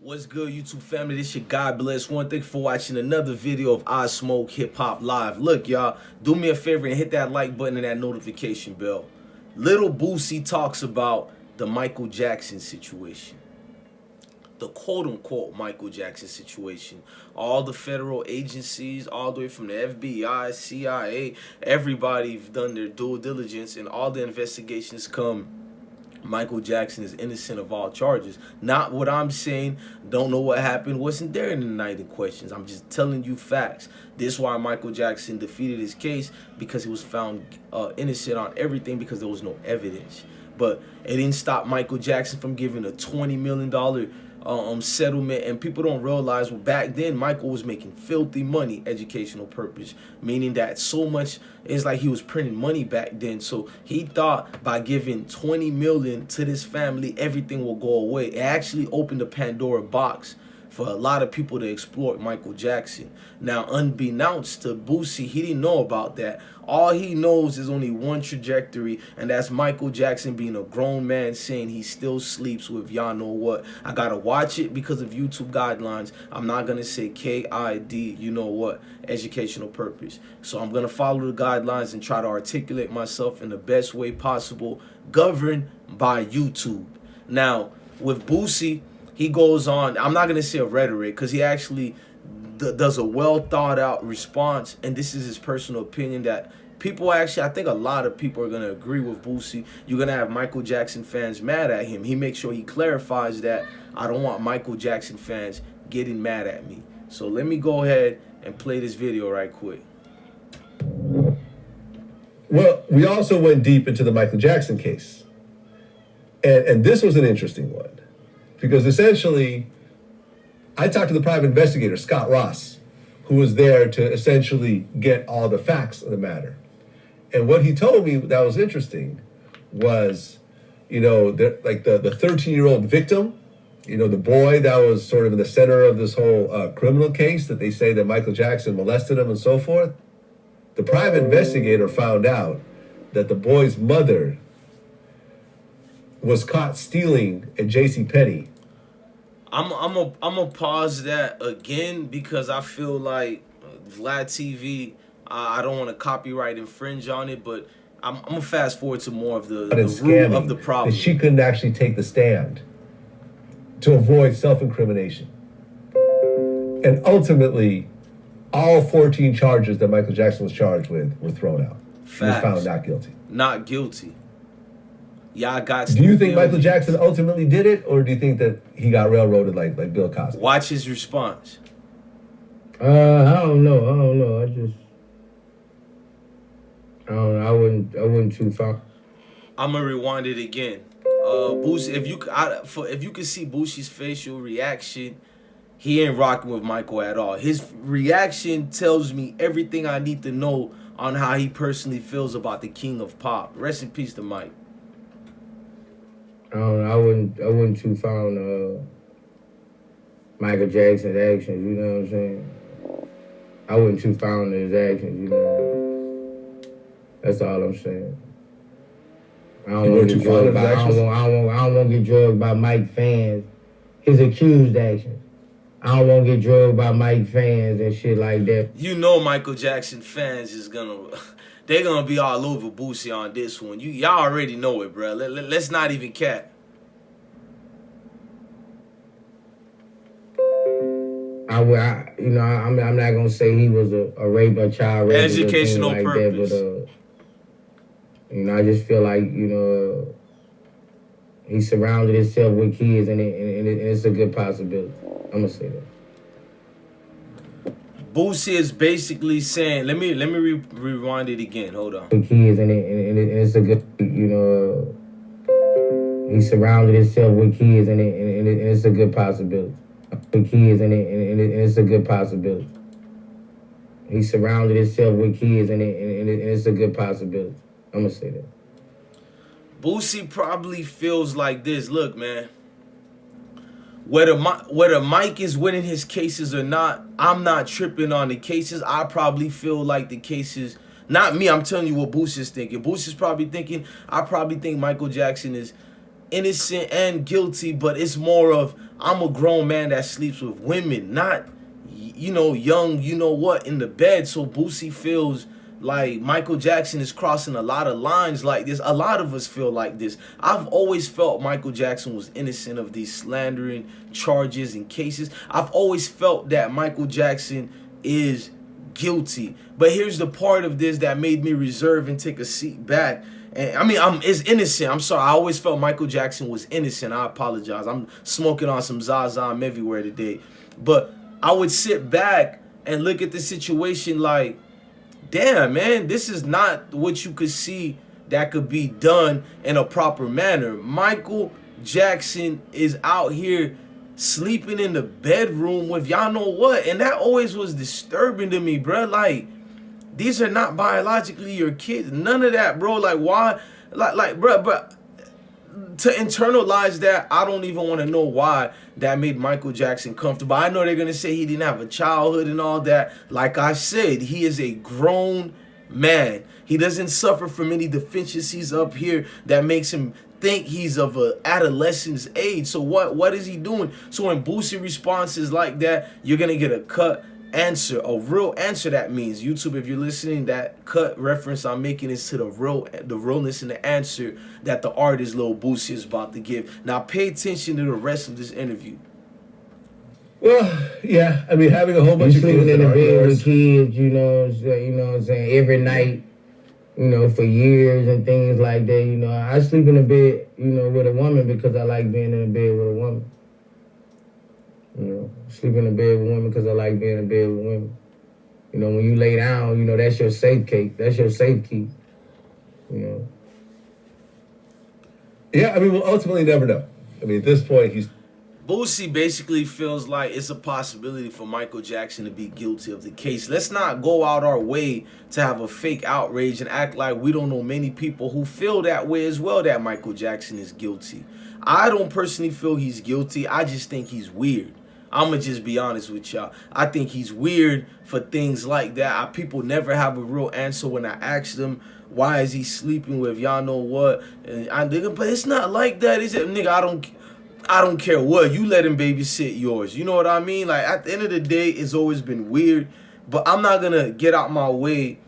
What's good, YouTube family? This your God Bless One. Thank you for watching another video of I Smoke Hip Hop Live. Look, y'all, do me a favor and hit that like button and that notification bell. Little Boosie talks about the Michael Jackson situation. The quote-unquote Michael Jackson situation. All the federal agencies, all the way from the FBI, CIA, everybody's done their due diligence, and all the investigations come Michael Jackson is innocent of all charges. Not what I'm saying. Don't know what happened. Wasn't there in the night in questions. I'm just telling you facts. This is why Michael Jackson defeated his case, because he was found innocent on everything because there was no evidence. But it didn't stop Michael Jackson from giving a $20 million settlement. And people don't realize, well, back then Michael was making filthy money, educational purpose, meaning that so much, it's like he was printing money back then. So he thought by giving 20 million to this family, everything will go away. It actually opened the Pandora box for a lot of people to exploit Michael Jackson. Now, unbeknownst to Boosie, he didn't know about that. All he knows is only one trajectory, and that's Michael Jackson being a grown man saying he still sleeps with y'all know what. I gotta watch it because of YouTube guidelines. I'm not gonna say KID, you know what, educational purpose. So I'm gonna follow the guidelines and try to articulate myself in the best way possible, governed by YouTube. Now, with Boosie, he goes on, I'm not going to say a rhetoric, because he actually does a well thought out response. And this is his personal opinion that people actually, I think a lot of people are going to agree with Boosie. You're going to have Michael Jackson fans mad at him. He makes sure he clarifies that I don't want Michael Jackson fans getting mad at me. So let me go ahead and play this video right quick. Well, we also went deep into the Michael Jackson case. And this was an interesting one. Because essentially, I talked to the private investigator, Scott Ross, who was there to essentially get all the facts of the matter. And what he told me that was interesting was, you know, like the 13-year-old victim, you know, the boy that was sort of in the center of this whole criminal case that they say that Michael Jackson molested him and so forth. The private investigator found out that the boy's mother was caught stealing at JCPenney. I'm a pause that again because I feel like Vlad TV, I don't want to copyright infringe on it, but I'm gonna fast forward to more of the root of the problem. That she couldn't actually take the stand to avoid self-incrimination. And ultimately, all 14 charges that Michael Jackson was charged with were thrown out. Facts. He was found not guilty. Not guilty. Y'all got. Do you think Michael Jackson ultimately did it, or do you think that he got railroaded like Bill Cosby? Watch his response. I don't know. I don't know. I wouldn't too far. I'm gonna rewind it again. Boosie, if you can see Boosie's facial reaction, he ain't rocking with Michael at all. His reaction tells me everything I need to know on how he personally feels about the king of pop. Rest in peace to Mike. I don't know. I wouldn't too found Michael Jackson's actions. You know what I'm saying? I wouldn't too found his actions. You know. That's all I'm saying. I don't want to get drugged by. I don't want to get drugged by Mike fans. His accused actions. I don't want to get drugged by Mike fans and shit like that. You know, Michael Jackson fans is they're gonna be all over Boosie on this one. Y'all already know it, bro. Let's not even cap. I'm not gonna say he was a child rape, educational like purpose. That, but I just feel like he surrounded himself with kids, and it's a good possibility. I'm gonna say that. Boosie is basically saying, let me rewind it again. Hold on. With kids, and it's a good, he surrounded himself with kids, and it's a good possibility. With kids, and it's a good possibility. He surrounded himself with kids, and it's a good possibility. I'm gonna say that. Boosie probably feels like this. Look, man. Whether Mike is winning his cases or not, I'm not tripping on the cases. I probably feel like the cases, not me, I'm telling you what Boosie's thinking. Boosie's probably thinking, I probably think Michael Jackson is innocent and guilty, but it's more of I'm a grown man that sleeps with women, not, you know, young, you know what, in the bed. So Boosie feels like Michael Jackson is crossing a lot of lines like this. A lot of us feel like this. I've always felt Michael Jackson was innocent of these slandering charges and cases. I've always felt that Michael Jackson is guilty. But here's the part of this that made me reserve and take a seat back. And I mean, it's innocent. I'm sorry. I always felt Michael Jackson was innocent. I apologize. I'm smoking on some Zaza. I'm everywhere today. But I would sit back and look at the situation like, damn, man, this is not what you could see that could be done in a proper manner. Michael Jackson is out here sleeping in the bedroom with y'all know what, and that always was disturbing to me, bro. Like, these are not biologically your kids. None of that, bro. Like, why? Like, bro, to internalize that, I don't even want to know why that made Michael Jackson comfortable. I know they're going to say he didn't have a childhood and all that. Like I said, he is a grown man. He doesn't suffer from any deficiencies up here that makes him think he's of a adolescent's age. So what is he doing? So when Boosie responses like that, you're going to get a cut answer, a real answer. That means YouTube, if you're listening, that cut reference I'm making is to the realness and the answer that the artist Lil Boosie is about to give. Now pay attention to the rest of this interview. Well, yeah, I mean, having a whole bunch of sleeping kids in the bed yours. with kids, you know what I'm saying, every night, you know, for years and things like that. You know, I sleep in the bed, you know, with a woman because I like being in the bed with a woman. You know, sleep in the bed with women because I like being in bed with women. You know, when you lay down, you know, that's your safe cake. That's your safe key. You know. Yeah, I mean, we'll ultimately never know. I mean, at this point, Boosie basically feels like it's a possibility for Michael Jackson to be guilty of the case. Let's not go out our way to have a fake outrage and act like we don't know many people who feel that way as well, that Michael Jackson is guilty. I don't personally feel he's guilty. I just think he's weird. I'm going to just be honest with y'all. I think he's weird for things like that. People never have a real answer when I ask them, why is he sleeping with y'all know what? And but it's not like that, is it? Nigga, I don't care what. You let him babysit yours. You know what I mean? Like, at the end of the day, it's always been weird. But I'm not going to get out my way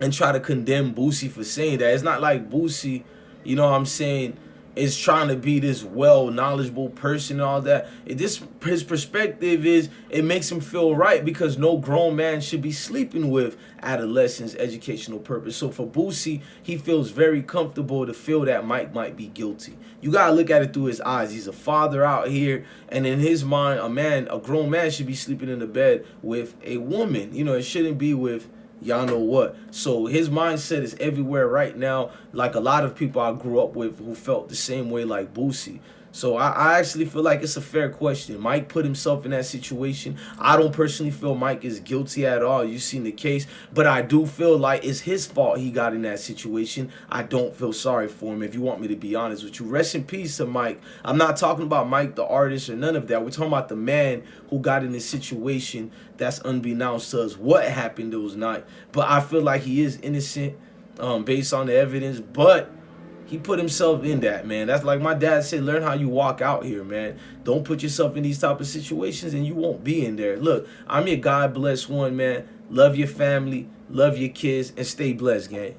and try to condemn Boosie for saying that. It's not like Boosie, you know what I'm saying, is trying to be this knowledgeable person and all that. His perspective is, it makes him feel right because no grown man should be sleeping with adolescents, educational purpose. So for Boosie, he feels very comfortable to feel that Mike might be guilty. You gotta look at it through his eyes. He's a father out here, and in his mind, a grown man should be sleeping in the bed with a woman. You know, it shouldn't be with y'all know what. So his mindset is everywhere right now, like a lot of people I grew up with who felt the same way like Boosie. So I actually feel like it's a fair question. Mike put himself in that situation. I don't personally feel Mike is guilty at all. You've seen the case. But I do feel like it's his fault he got in that situation. I don't feel sorry for him, if you want me to be honest with you. Rest in peace to Mike. I'm not talking about Mike the artist or none of that. We're talking about the man who got in this situation that's unbeknownst to us what happened those nights. But I feel like he is innocent based on the evidence. But he put himself in that, man. That's like my dad said, learn how you walk out here, man. Don't put yourself in these type of situations and you won't be in there. Look, I'm your God bless one, man. Love your family, love your kids, and stay blessed, gang.